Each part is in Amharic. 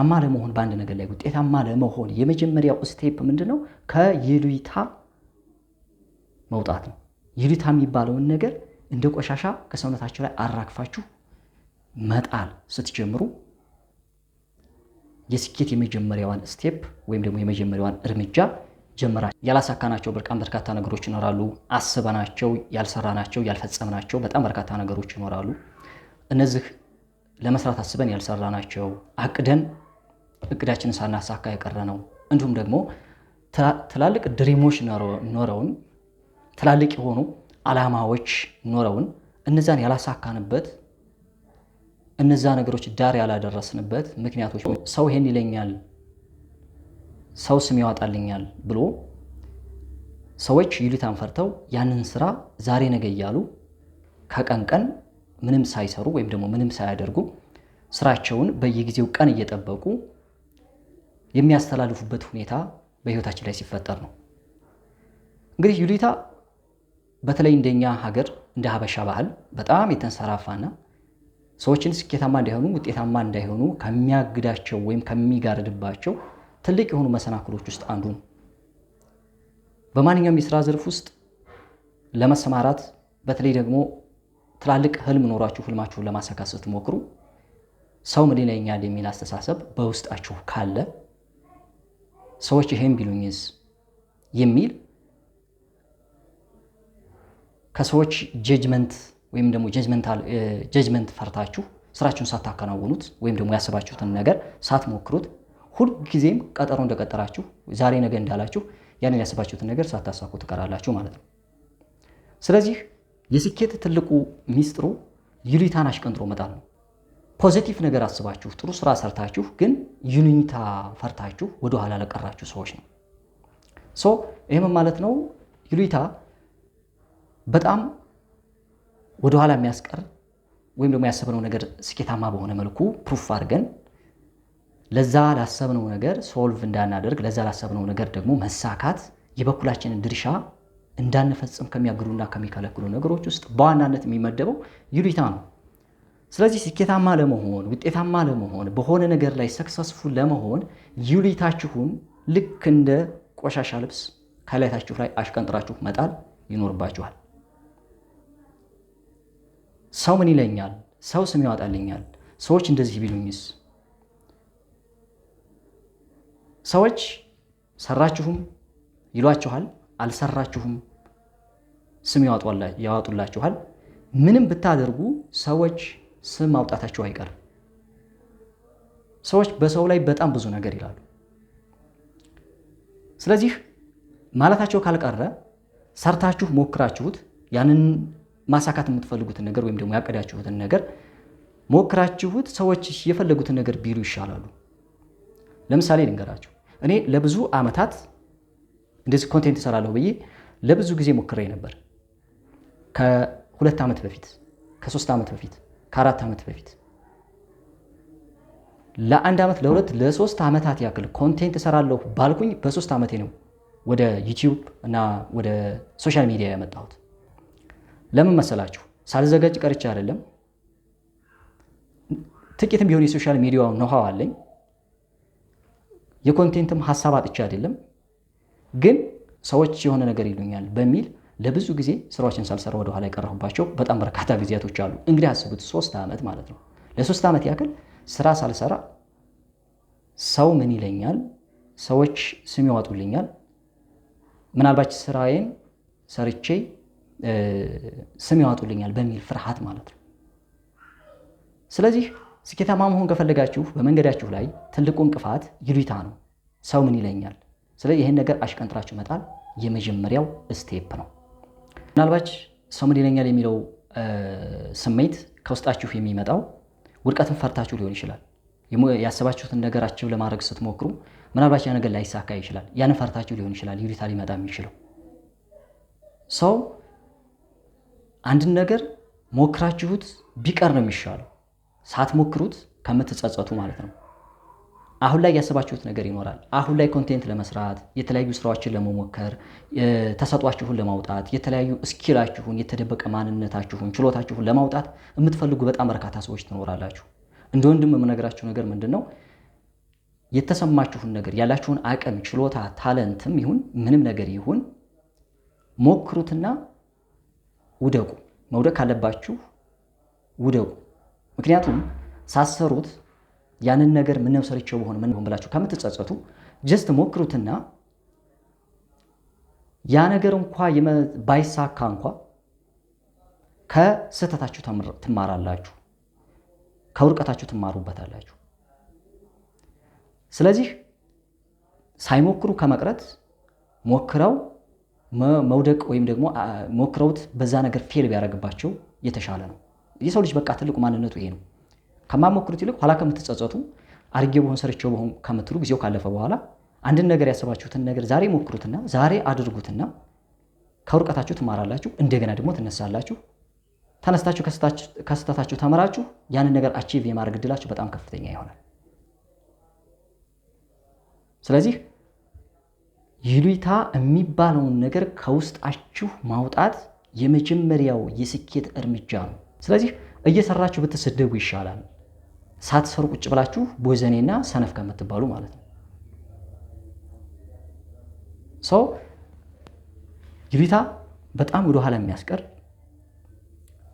ውጤታማ ለመሆን በአንድ ነገር ላይ ውጤታማ ለመሆን የመጀመሪያው ስቴፕ ምንድነው? ከይሉኝታ መውጣት ነው። ይሉኝታ የሚባለውን ነገር እንደ ቆሻሻ ከሰውነታችሁ ላይ አራግፋችሁ መጣል ስትጀምሩ የስኬት የመጀመሪያዋን ስቴፕ ወይም ደግሞ የመጀመሪያዋን እርምጃ ጀምራችሁ ያላሳካናቸው በርካታ ነገሮች ይኖራሉ። አስበናቸው ያልሰራናቸው ያልፈጸምናቸው በጣም በርካታ ነገሮች ይኖራሉ። እነዚህ ለመስራት አስበን ያልሰራናቸው አቅደን እቅዳችንን ሳናሳካ የቀረነው እንዲሁም ደግሞ ትላልቅ ድሪሞች ኖረውን ትላልቅ የሆኑ ዓላማዎች ኖረውን እነዛን ያላሳካንበት እነዛ ነገሮች ዳር ያላደረስንበት ምክንያቶች ሰው ይሄን ይለኛል፣ ሰው ስም ያወጣልኛል ብሎ ሰዎች ይሉኝታን ፈርተው ያንን ስራ ዛሬ ነገ እያሉ ከቀን ቀን ምንም ሳይሰሩ ወይም ደግሞ ምንም ሳያደርጉ ስራቸውን በየጊዜው ቀን እየጠበቁ የሚያስተላልፉበት ሁኔታ በህይወታችን ላይ ሲፈጠር ነው። እንግዲህ ይሉኝታ በተለይ እንደኛ ሀገር እንደ ሀበሻ ባህል በጣም የተንሰራፋና ሰዎችን ስኬታማ እንዳይሆኑ ውጤታማ እንዳይሆኑ ከሚያግዳቸው ወይም ከሚጋርድባቸው ትልቅ የሆኑ መሰናክሎች ውስጥ አንዱ ነው። በማንኛውም የስራ ዘርፍ ውስጥ ለመሰማራት በተለይ ደግሞ ትላልቅ ህልም ኖሯችሁ ህልማችሁን ለማሳካት ስትሞክሩ ሰው ምን ይለኛል የሚል አስተሳሰብ በውስጣችሁ ካለ ሰዎች ይሄን ቢሉኝስ የሚል ከሰዎች ጀጅመንት ወይም ደግሞ ጀጅመንት ፈርታችሁ ስራችሁን ሳታከናውኑት ወይም ደግሞ ያሰባችሁትን ነገር ሳትሞክሩት ሁልጊዜም ቀጠሮ እንደቀጠራችሁ ዛሬ ነገ እንዳላችሁ ያንን ያሰባችሁትን ነገር ሳታሳኩ ትቀራላችሁ ማለት ነው። ስለዚህ የስኬት ትልቁ ሚስጥሩ ይሉኝታን አሽቀንጥሮ መጣል ነው። ፖዚቲቭ ነገር አስባችሁ ጥሩ ስራ ሰርታችሁ ግን ይሉኝታ ፈርታችሁ ወደ ኋላ ለቀራችሁ ሰዎች ነው። ይህም ማለት ነው ይሉኝታ በጣም ወደ ኋላ የሚያስቀር ወይም ደግሞ ያሰብነው ነገር ስኬታማ በሆነ መልኩ ፕሩፍ አድርገን ለዛ ላሰብነው ነገር ሶልቭ እንዳናደርግ ለዛ ላሰብነው ነገር ደግሞ መሳካት የበኩላችንን ድርሻ እንዳንፈጽም ከሚያግዱና ከሚከለክሉ ነገሮች ውስጥ በዋናነት የሚመደበው ይሉኝታ ነው። ስለዚህ ስኬታማ ለመሆን ውጤታማ ለመሆን በሆነ ነገር ላይ ሰክሰስፉል ለመሆን ይሉኝታችሁን ልክ እንደ ቆሻሻ ልብስ ከላይታችሁ ላይ አሽቀንጥራችሁ መጣል ይኖርባችኋል። ሰው ምን ይለኛል፣ ሰው ስም ያወጣልኛል፣ ሰዎች እንደዚህ ቢሉኝስ? ሰዎች ሰራችሁም ይሏችኋል፣ አልሰራችሁም ስም ያወጡላችኋል። ምንም ብታደርጉ ሰዎች ስም ማውጣታቸው አይቀርም። ሰዎች በሰው ላይ በጣም ብዙ ነገር ይላሉ። ስለዚህ ማለታቸው ካልቀረ ሰርታችሁ ሞክራችሁት ያንን ማሳካት የምትፈልጉትን ነገር ወይም ደግሞ ያቀዳችሁትን ነገር ሞክራችሁት ሰዎች የፈለጉትን ነገር ቢሉ ይሻላሉ። ለምሳሌ ልንገራችሁ። እኔ ለብዙ ዓመታት እንደዚህ ኮንቴንት እሰራለሁ ብዬ ለብዙ ጊዜ ሞክሬ ነበር። ከ2 ዓመት በፊት፣ ከ3 ዓመት በፊት፣ ከ4 ዓመት በፊት ለ1 ዓመት ለ2 ለ3 ዓመታት ያክል ኮንቴንት እሰራለሁ ባልኩኝ በ3 ዓመቴ ነው ወደ ዩቲዩብ እና ወደ ሶሻል ሚዲያ ያመጣሁት። ለምን መሰላችሁ? ሳልዘጋጅ ቀርቼ አይደለም። ጥቂትም ቢሆን የሶሻል ሚዲያው ኖሃው አለኝ። የኮንቴንትም ሐሳብ አጥቼ አይደለም። ግን ሰዎች የሆነ ነገር ይሉኛል በሚል ለብዙ ጊዜ ስራዎችን ሳልሰራ ወደ ኋላ የቀረሁባቸው በጣም በርካታ ጊዜያቶች አሉ። እንግዲህ አስቡት 3 ዓመት ማለት ነው። ለ3 ዓመት ያክል ስራ ሳልሰራ ሰው ምን ይለኛል፣ ሰዎች ስም ያወጡልኛል፣ ምናልባት ስራዬን ሰርቼ ስም ያወጡልኛል በሚል ፍርሃት ማለት ነው። ስለዚህ ስኬታማ መሆን ከፈለጋችሁ በመንገዳችሁ ላይ ትልቁ እንቅፋት ይሉኝታ ነው። ሰው ምን ይለኛል። ስለዚህ ይህን ነገር አሽቀንጥራችሁ መጣል የመጀመሪያው ስቴፕ ነው። ምናልባት ሰው ምን ይለኛል የሚለው ስሜት ከውስጣችሁ የሚመጣው ውድቀትን ፈርታችሁ ሊሆን ይችላል። ያሰባችሁትን ነገር አችብ ለማድረግ ስትሞክሩ ምናልባት ያ ነገር ላይሳካ ይችላል። ያንን ፈርታችሁ ሊሆን ይችላል ይሉኝታ ሊመጣ የሚችለው። ሰው አንድን ነገር ሞክራችሁት ቢቀር ነው የሚሻለው፣ ሳትሞክሩት ከምትጸጸቱ ማለት ነው። አሁን ላይ ያሰባችሁት ነገር ይኖራል። አሁን ላይ ኮንቴንት ለመስራት የተለያዩ ስራዎችን ለመሞከር ተሰጧችሁን ለማውጣት የተለያዩ ስኪላችሁን የተደበቀ ማንነታችሁን ችሎታችሁን ለማውጣት የምትፈልጉ በጣም በርካታ ሰዎች ትኖራላችሁ። እንደ ወንድም የምነግራችሁ ነገር ምንድነው? የተሰማችሁን ነገር ያላችሁን አቅም፣ ችሎታ፣ ታለንትም ይሁን ምንም ነገር ይሁን ሞክሩትና ውደቁ። መውደቅ ካለባችሁ ውደቁ። ምክንያቱም ሳሰሩት ያንን ነገር ምነው ሰርቼው በሆነ ምን ብላችሁ ከምትጸጸቱ ጀስት ሞክሩትና ያ ነገር እንኳ ባይሳካ እንኳ ከስህተታችሁ ትማራላችሁ፣ ከውድቀታችሁ ትማሩበታላችሁ። ስለዚህ ሳይሞክሩ ከመቅረት ሞክረው መውደቅ ወይም ደግሞ ሞክረውት በዛ ነገር ፌል ቢያደርግባቸው የተሻለ ነው። የሰው ልጅ በቃ ትልቁ ማንነቱ ይሄ ነው። ከማሞክሩት ይልቅ ኋላ ከምትጸጸቱ አርጌ በሆን ሰርቼው በሆን ከምትሉ ጊዜው ካለፈ በኋላ አንድን ነገር ያሰባችሁትን ነገር ዛሬ ሞክሩትና ዛሬ አድርጉትና ከውድቀታችሁ ትማራላችሁ። እንደገና ደግሞ ትነሳላችሁ። ተነስታችሁ ከስህተታችሁ ተመራችሁ ያንን ነገር አቺቭ የማድረግ እድላችሁ በጣም ከፍተኛ ይሆናል። ስለዚህ ይሉኝታ የሚባለውን ነገር ከውስጣችሁ ማውጣት የመጀመሪያው የስኬት እርምጃ ነው። ስለዚህ እየሰራችሁ ብትሰደቡ ይሻላል፣ ሳትሰሩ ቁጭ ብላችሁ ቦዘኔና ሰነፍ ከምትባሉ ማለት ነው። ሰው ይሉኝታ በጣም ወደ ኋላ የሚያስቀር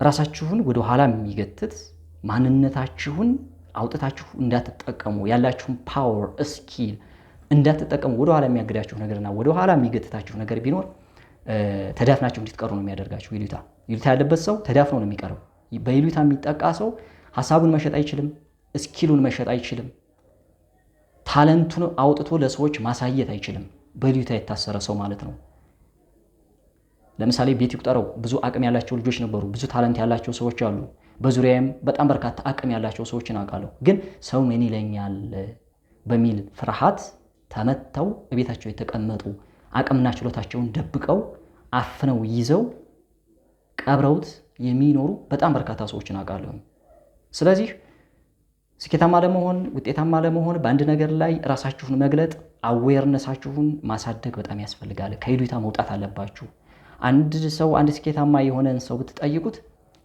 ራሳችሁን ወደ ኋላ የሚገትት ማንነታችሁን አውጥታችሁ እንዳትጠቀሙ ያላችሁን ፓወር ስኪል እንዳትጠቀሙ ወደ ኋላ የሚያግዳችሁ ነገርና ወደ ኋላ የሚገትታችሁ ነገር ቢኖር ተዳፍናችሁ እንድትቀሩ ነው የሚያደርጋችሁ። ይሉኝታ ያለበት ሰው ተዳፍኖ ነው የሚቀረው። በይሉኝታ የሚጠቃ ሰው ሐሳቡን መሸጥ አይችልም፣ ስኪሉን መሸጥ አይችልም፣ ታለንቱን አውጥቶ ለሰዎች ማሳየት አይችልም። በይሉኝታ የታሰረ ሰው ማለት ነው። ለምሳሌ ቤት ይቁጠረው፣ ብዙ አቅም ያላቸው ልጆች ነበሩ፣ ብዙ ታለንት ያላቸው ሰዎች አሉ። በዙሪያዬም በጣም በርካታ አቅም ያላቸው ሰዎችን አውቃለሁ። ግን ሰው ምን ይለኛል በሚል ፍርሃት ተመተው በቤታቸው የተቀመጡ አቅምና ችሎታቸውን ደብቀው አፍነው ይዘው ቀብረውት የሚኖሩ በጣም በርካታ ሰዎችን አውቃለሁ። ስለዚህ ስኬታማ ለመሆን ውጤታማ ለመሆን በአንድ ነገር ላይ ራሳችሁን መግለጥ አዌርነሳችሁን ማሳደግ በጣም ያስፈልጋል። ከይሉኝታ መውጣት አለባችሁ። አንድ ሰው አንድ ስኬታማ የሆነን ሰው ብትጠይቁት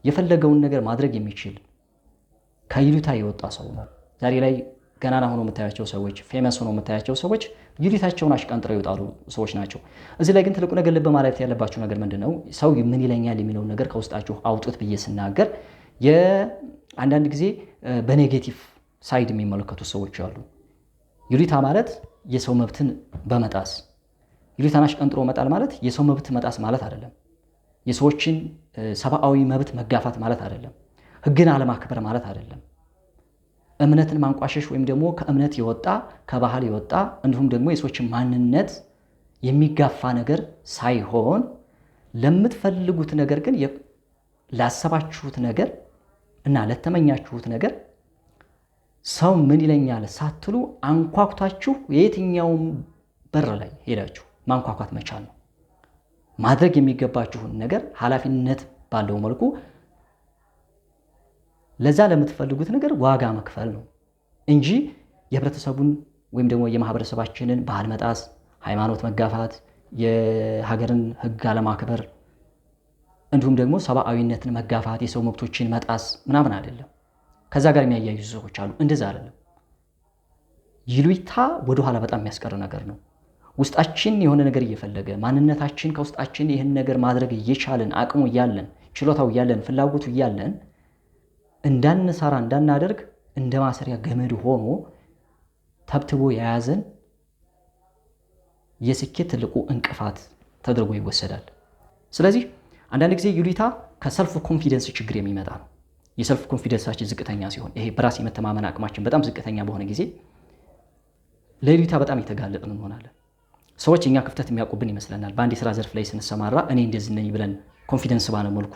የፈለገውን ነገር ማድረግ የሚችል ከይሉኝታ የወጣ ሰው ነው። ዛሬ ላይ ገናና ሆኖ የምታያቸው ሰዎች፣ ፌመስ ሆኖ የምታያቸው ሰዎች ይሉኝታቸውን አሽቀንጥረው ይወጣሉ ሰዎች ናቸው። እዚህ ላይ ግን ትልቁ ነገር ልብ ማለት ያለባችሁ ነገር ምንድነው? ሰው ምን ይለኛል የሚለውን ነገር ከውስጣችሁ አውጡት ብዬ ስናገር አንዳንድ ጊዜ በኔጌቲቭ ሳይድ የሚመለከቱ ሰዎች አሉ። ይሉኝታ ማለት የሰው መብትን በመጣስ ይሉኝታን አሽቀንጥሮ መጣል ማለት የሰው መብት መጣስ ማለት አይደለም። የሰዎችን ሰብአዊ መብት መጋፋት ማለት አይደለም። ሕግን አለማክበር ማለት አይደለም። እምነትን ማንቋሸሽ ወይም ደግሞ ከእምነት የወጣ ከባህል የወጣ እንዲሁም ደግሞ የሰዎችን ማንነት የሚጋፋ ነገር ሳይሆን ለምትፈልጉት ነገር ግን ላሰባችሁት ነገር እና ለተመኛችሁት ነገር ሰው ምን ይለኛል ሳትሉ አንኳኩታችሁ የየትኛውም በር ላይ ሄዳችሁ ማንኳኳት መቻል ነው። ማድረግ የሚገባችሁን ነገር ኃላፊነት ባለው መልኩ ለዛ ለምትፈልጉት ነገር ዋጋ መክፈል ነው እንጂ የህብረተሰቡን ወይም ደግሞ የማህበረሰባችንን ባህል መጣስ፣ ሃይማኖት መጋፋት፣ የሀገርን ሕግ አለማክበር እንዲሁም ደግሞ ሰብአዊነትን መጋፋት፣ የሰው መብቶችን መጣስ ምናምን አይደለም። ከዛ ጋር የሚያያይዙ ሰዎች አሉ። እንደዛ አይደለም። ይሉኝታ ወደኋላ በጣም የሚያስቀር ነገር ነው። ውስጣችን የሆነ ነገር እየፈለገ ማንነታችን ከውስጣችን ይህን ነገር ማድረግ እየቻለን አቅሙ እያለን ችሎታው እያለን ፍላጎቱ እያለን እንዳንሰራ እንዳናደርግ እንደ ማሰሪያ ገመድ ሆኖ ተብትቦ የያዘን የስኬት ትልቁ እንቅፋት ተደርጎ ይወሰዳል። ስለዚህ አንዳንድ ጊዜ ይሉኝታ ከሰልፍ ኮንፊደንስ ችግር የሚመጣ ነው። የሰልፍ ኮንፊደንሳችን ዝቅተኛ ሲሆን፣ ይሄ በራስ የመተማመን አቅማችን በጣም ዝቅተኛ በሆነ ጊዜ ለይሉኝታ በጣም የተጋለጥን እንሆናለን። ሰዎች እኛ ክፍተት የሚያውቁብን ይመስለናል። በአንድ የስራ ዘርፍ ላይ ስንሰማራ እኔ እንደዚህ ነኝ ብለን ኮንፊደንስ ባለ መልኩ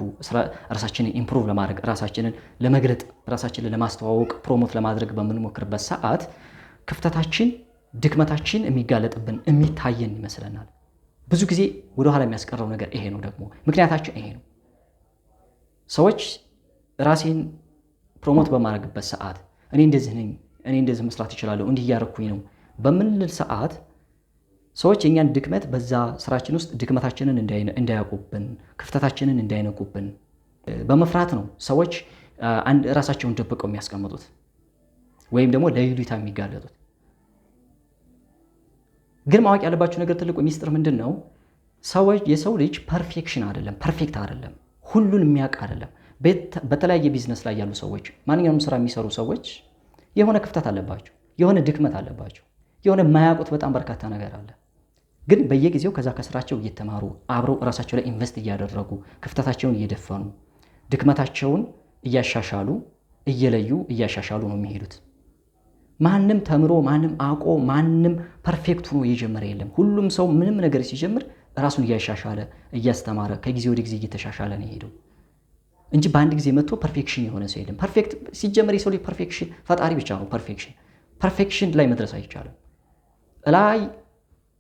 ራሳችንን ኢምፕሩቭ ለማድረግ ራሳችንን ለመግለጥ ራሳችንን ለማስተዋወቅ ፕሮሞት ለማድረግ በምንሞክርበት ሰዓት ክፍተታችን ድክመታችን የሚጋለጥብን የሚታየን ይመስለናል። ብዙ ጊዜ ወደኋላ የሚያስቀረው ነገር ይሄ ነው። ደግሞ ምክንያታችን ይሄ ነው። ሰዎች ራሴን ፕሮሞት በማድረግበት ሰዓት እኔ እንደዚህ ነኝ፣ እኔ እንደዚህ መስራት እችላለሁ፣ እንዲህ እያደረኩኝ ነው በምንል ሰዓት ሰዎች የኛን ድክመት በዛ ስራችን ውስጥ ድክመታችንን እንዳያውቁብን ክፍተታችንን እንዳይነቁብን በመፍራት ነው ሰዎች ራሳቸውን ደብቀው የሚያስቀምጡት ወይም ደግሞ ለይሉኝታ የሚጋለጡት። ግን ማወቅ ያለባችሁ ነገር ትልቁ ሚስጥር ምንድን ነው? የሰው ልጅ ፐርፌክሽን አይደለም፣ ፐርፌክት አይደለም፣ ሁሉን የሚያውቅ አይደለም። በተለያየ ቢዝነስ ላይ ያሉ ሰዎች፣ ማንኛውም ስራ የሚሰሩ ሰዎች የሆነ ክፍተት አለባቸው፣ የሆነ ድክመት አለባቸው፣ የሆነ የማያውቁት በጣም በርካታ ነገር አለ። ግን በየጊዜው ከዛ ከስራቸው እየተማሩ አብረው ራሳቸው ላይ ኢንቨስት እያደረጉ ክፍተታቸውን እየደፈኑ ድክመታቸውን እያሻሻሉ እየለዩ እያሻሻሉ ነው የሚሄዱት። ማንም ተምሮ ማንም አውቆ ማንም ፐርፌክት ሆኖ የጀመረ የለም። ሁሉም ሰው ምንም ነገር ሲጀምር ራሱን እያሻሻለ እያስተማረ ከጊዜ ወደ ጊዜ እየተሻሻለ ነው የሄደው እንጂ በአንድ ጊዜ መጥቶ ፐርፌክሽን የሆነ ሰው የለም። ፐርፌክት ሲጀመር የሰው ልጅ ፐርፌክሽን ፈጣሪ ብቻ ነው። ፐርፌክሽን ላይ መድረስ አይቻልም። ላይ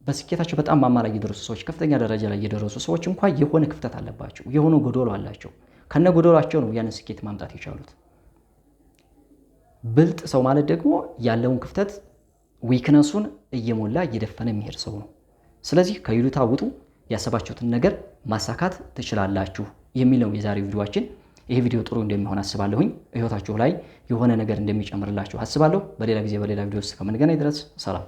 በስኬታቸው በጣም ማማ ላይ የደረሱ ሰዎች፣ ከፍተኛ ደረጃ ላይ የደረሱ ሰዎች እንኳን የሆነ ክፍተት አለባቸው፣ የሆነ ጎዶሎ አላቸው። ከነ ጎዶሏቸው ነው ያንን ስኬት ማምጣት የቻሉት። ብልጥ ሰው ማለት ደግሞ ያለውን ክፍተት ዊክነሱን እየሞላ እየደፈነ የሚሄድ ሰው ነው። ስለዚህ ከይሉታ ውጡ፣ ያሰባችሁትን ነገር ማሳካት ትችላላችሁ የሚል ነው የዛሬው ቪዲዮአችን። ይሄ ቪዲዮ ጥሩ እንደሚሆን አስባለሁኝ። ህይወታችሁ ላይ የሆነ ነገር እንደሚጨምርላችሁ አስባለሁ። በሌላ ጊዜ በሌላ ቪዲዮ ውስጥ ከምንገናኝ ድረስ ሰላም።